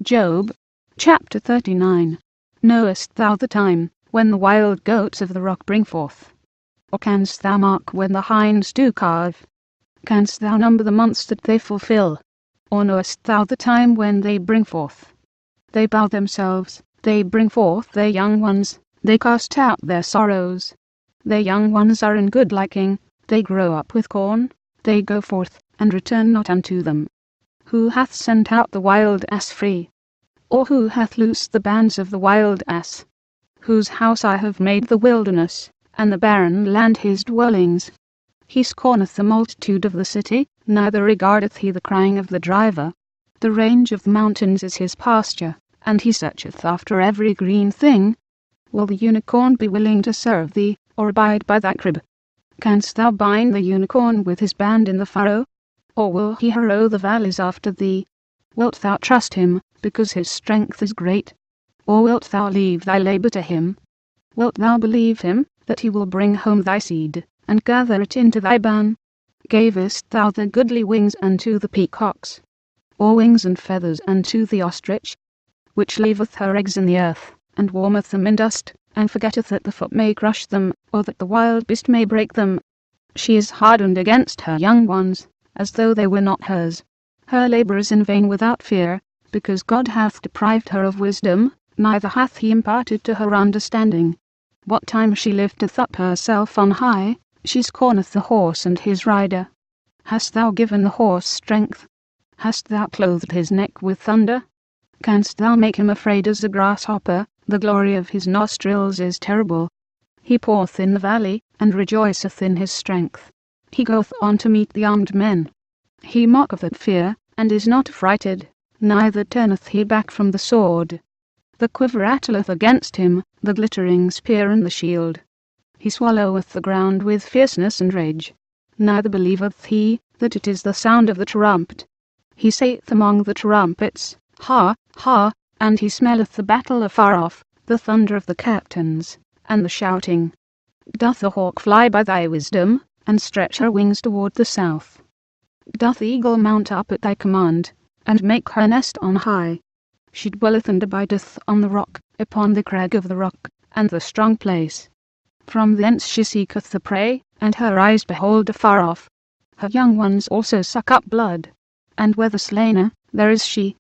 Job, chapter 39. Knowest thou the time, when the wild goats of the rock bring forth? Or canst thou mark when the hinds do calve? Canst thou number the months that they fulfill? Or knowest thou the time when they bring forth? They bow themselves, they bring forth their young ones, they cast out their sorrows. Their young ones are in good liking, they grow up with corn, they go forth, and return not unto them. Who hath sent out the wild ass free? Or who hath loosed the bands of the wild ass? Whose house I have made the wilderness, and the barren land his dwellings. He scorneth the multitude of the city, neither regardeth he the crying of the driver. The range of the mountains is his pasture, and he searcheth after every green thing. Will the unicorn be willing to serve thee, or abide by thy crib? Canst thou bind the unicorn with his band in the furrow? Or will he harrow the valleys after thee? Wilt thou trust him, because his strength is great? Or wilt thou leave thy labour to him? Wilt thou believe him, that he will bring home thy seed, and gather it into thy barn? Gavest thou the goodly wings unto the peacocks? Or wings and feathers unto the ostrich? Which leaveth her eggs in the earth, and warmeth them in dust, and forgetteth that the foot may crush them, or that the wild beast may break them. She is hardened against her young ones, as though they were not hers. Her labour is in vain without fear, because God hath deprived her of wisdom, neither hath he imparted to her understanding. What time she lifteth up herself on high, she scorneth the horse and his rider. Hast thou given the horse strength? Hast thou clothed his neck with thunder? Canst thou make him afraid as a grasshopper? The glory of his nostrils is terrible. He poureth in the valley, and rejoiceth in his strength. He goeth on to meet the armed men. He mocketh at fear, and is not affrighted, neither turneth he back from the sword. The quiver rattleth against him, the glittering spear and the shield. He swalloweth the ground with fierceness and rage. Neither believeth he that it is the sound of the trumpet. He saith among the trumpets, Ha, ha, and he smelleth the battle afar off, the thunder of the captains, and the shouting. Doth the hawk fly by thy wisdom, and stretch her wings toward the south? Doth the eagle mount up at thy command, and make her nest on high? She dwelleth and abideth on the rock, upon the crag of the rock, and the strong place. From thence she seeketh the prey, and her eyes behold afar off. Her young ones also suck up blood, and where the slainer, there is she.